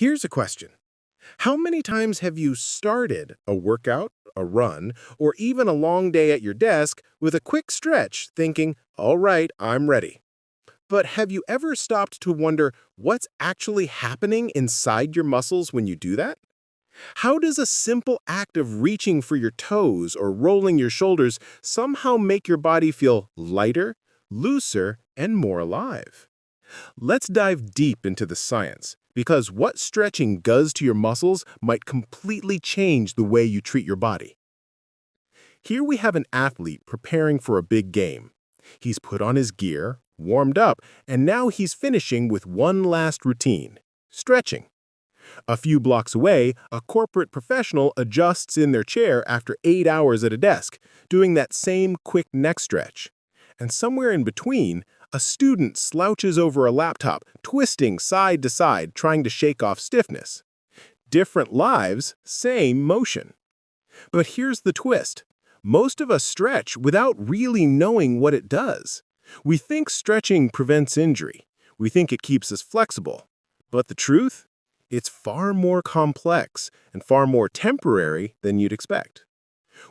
Here's a question. How many times have you started a workout, a run, or even a long day at your desk with a quick stretch thinking, all right, I'm ready? But have you ever stopped to wonder what's actually happening inside your muscles when you do that? How does a simple act of reaching for your toes or rolling your shoulders somehow make your body feel lighter, looser, and more alive? Let's dive deep into the science, because what stretching does to your muscles might completely change the way you treat your body. Here we have an athlete preparing for a big game. He's put on his gear, warmed up, and now he's finishing with one last routine: stretching. A few blocks away, a corporate professional adjusts in their chair after 8 hours at a desk, doing that same quick neck stretch. And somewhere in between, a student slouches over a laptop, twisting side to side, trying to shake off stiffness. Different lives, same motion. But here's the twist. Most of us stretch without really knowing what it does. We think stretching prevents injury. We think it keeps us flexible. But the truth? It's far more complex and far more temporary than you'd expect.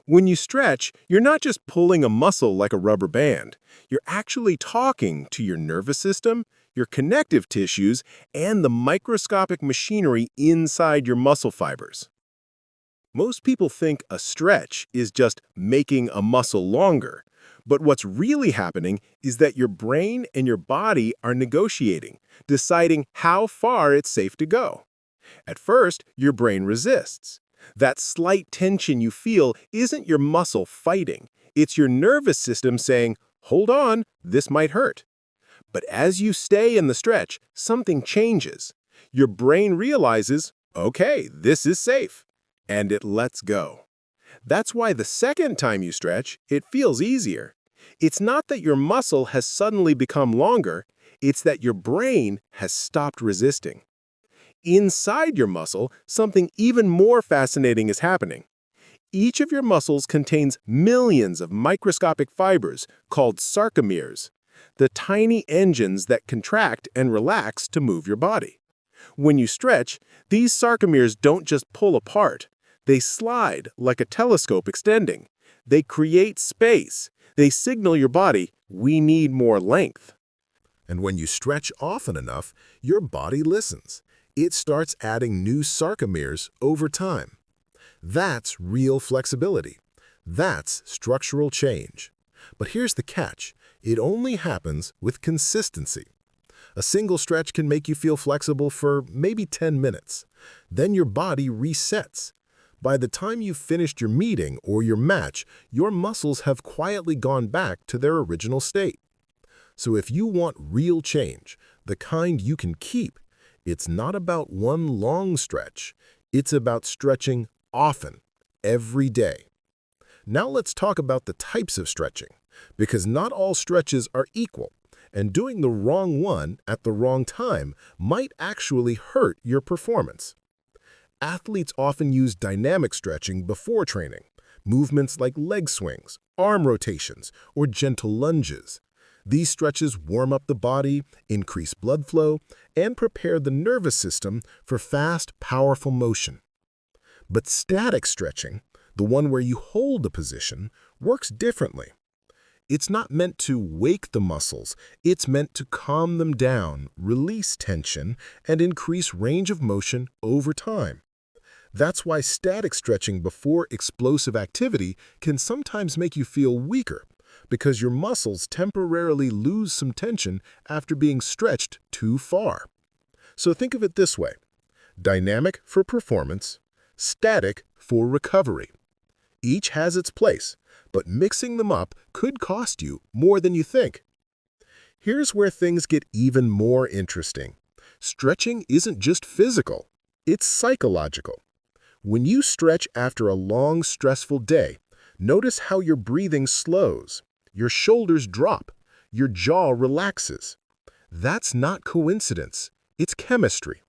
When you stretch, you're not just pulling a muscle like a rubber band. You're actually talking to your nervous system, your connective tissues, and the microscopic machinery inside your muscle fibers. Most people think a stretch is just making a muscle longer. But what's really happening is that your brain and your body are negotiating, deciding how far it's safe to go. At first, your brain resists. That slight tension you feel isn't your muscle fighting. It's your nervous system saying, hold on, this might hurt. But as you stay in the stretch, something changes. Your brain realizes, okay, this is safe, and it lets go. That's why the second time you stretch, it feels easier. It's not that your muscle has suddenly become longer, it's that your brain has stopped resisting. Inside your muscle, something even more fascinating is happening. Each of your muscles contains millions of microscopic fibers called sarcomeres, the tiny engines that contract and relax to move your body. When you stretch, these sarcomeres don't just pull apart. They slide like a telescope extending. They create space. They signal your body, we need more length. And when you stretch often enough, your body listens. It starts adding new sarcomeres over time. That's real flexibility. That's structural change. But here's the catch. It only happens with consistency. A single stretch can make you feel flexible for maybe 10 minutes. Then your body resets. By the time you've finished your meeting or your match, your muscles have quietly gone back to their original state. So if you want real change, the kind you can keep, it's not about one long stretch. It's about stretching often, every day. Now let's talk about the types of stretching, because not all stretches are equal, and doing the wrong one at the wrong time might actually hurt your performance. Athletes often use dynamic stretching before training, movements like leg swings, arm rotations, or gentle lunges. These stretches warm up the body, increase blood flow, and prepare the nervous system for fast, powerful motion. But static stretching, the one where you hold a position, works differently. It's not meant to wake the muscles, it's meant to calm them down, release tension, and increase range of motion over time. That's why static stretching before explosive activity can sometimes make you feel weaker, because your muscles temporarily lose some tension after being stretched too far. So think of it this way: dynamic for performance, static for recovery. Each has its place, but mixing them up could cost you more than you think. Here's where things get even more interesting. Stretching isn't just physical, it's psychological. When you stretch after a long, stressful day, notice how your breathing slows, your shoulders drop, your jaw relaxes. That's not coincidence, it's chemistry.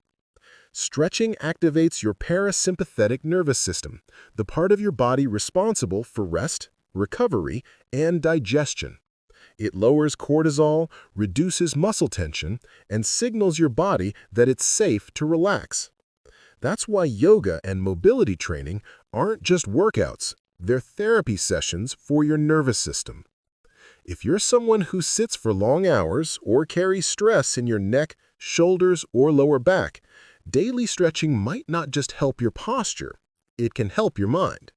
Stretching activates your parasympathetic nervous system, the part of your body responsible for rest, recovery, and digestion. It lowers cortisol, reduces muscle tension, and signals your body that it's safe to relax. That's why yoga and mobility training aren't just workouts, they're therapy sessions for your nervous system. If you're someone who sits for long hours or carries stress in your neck, shoulders, or lower back, daily stretching might not just help your posture, it can help your mind.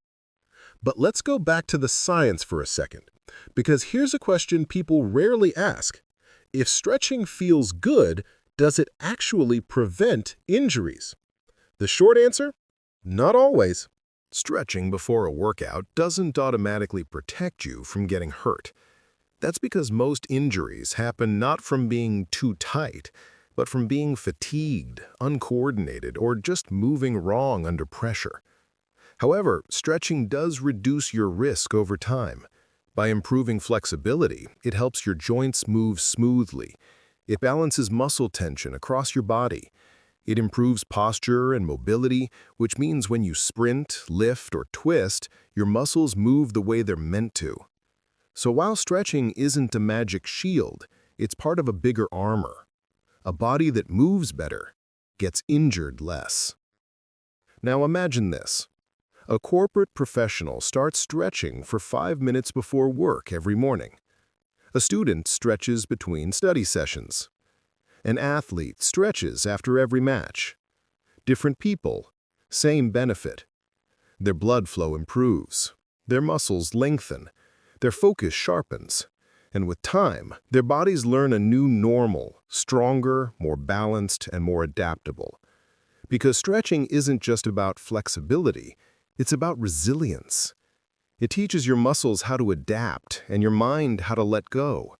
But let's go back to the science for a second, because here's a question people rarely ask. If stretching feels good, does it actually prevent injuries? The short answer? Not always. Stretching before a workout doesn't automatically protect you from getting hurt. That's because most injuries happen not from being too tight, but from being fatigued, uncoordinated, or just moving wrong under pressure. However, stretching does reduce your risk over time. By improving flexibility, it helps your joints move smoothly. It balances muscle tension across your body. It improves posture and mobility, which means when you sprint, lift, or twist, your muscles move the way they're meant to. So while stretching isn't a magic shield, it's part of a bigger armor. A body that moves better gets injured less. Now imagine this. A corporate professional starts stretching for 5 minutes before work every morning. A student stretches between study sessions. An athlete stretches after every match. Different people, same benefit. Their blood flow improves. Their muscles lengthen. Their focus sharpens. And with time, their bodies learn a new normal, stronger, more balanced, and more adaptable. Because stretching isn't just about flexibility, it's about resilience. It teaches your muscles how to adapt and your mind how to let go.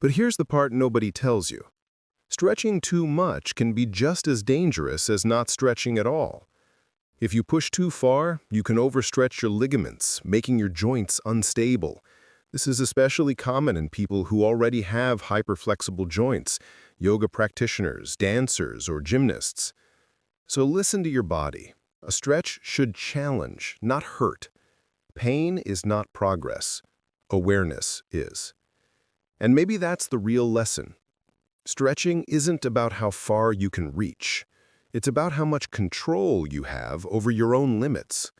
But here's the part nobody tells you. Stretching too much can be just as dangerous as not stretching at all. If you push too far, you can overstretch your ligaments, making your joints unstable. This is especially common in people who already have hyperflexible joints, yoga practitioners, dancers, or gymnasts. So listen to your body. A stretch should challenge, not hurt. Pain is not progress. Awareness is. And maybe that's the real lesson. Stretching isn't about how far you can reach. It's about how much control you have over your own limits.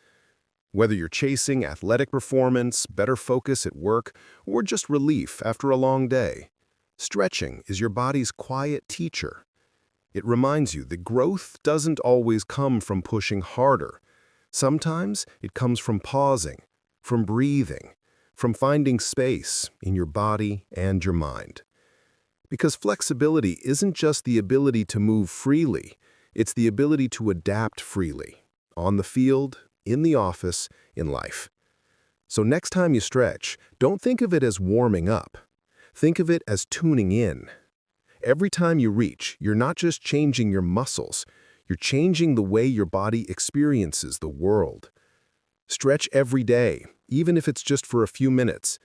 Whether you're chasing athletic performance, better focus at work, or just relief after a long day, stretching is your body's quiet teacher. It reminds you that growth doesn't always come from pushing harder. Sometimes it comes from pausing, from breathing, from finding space in your body and your mind. Because flexibility isn't just the ability to move freely, it's the ability to adapt freely, on the field, in the office, in life. So next time you stretch, don't think of it as warming up. Think of it as tuning in. Every time you reach, you're not just changing your muscles, you're changing the way your body experiences the world. Stretch every day, even if it's just for a few minutes,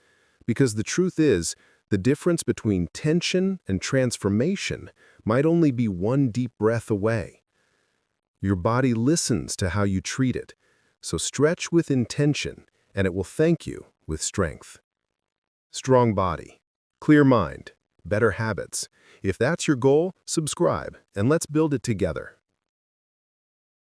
because the truth is, the difference between tension and transformation might only be one deep breath away. Your body listens to how you treat it, so stretch with intention, and it will thank you with strength. Strong body, clear mind, better habits. If that's your goal, subscribe, and let's build it together.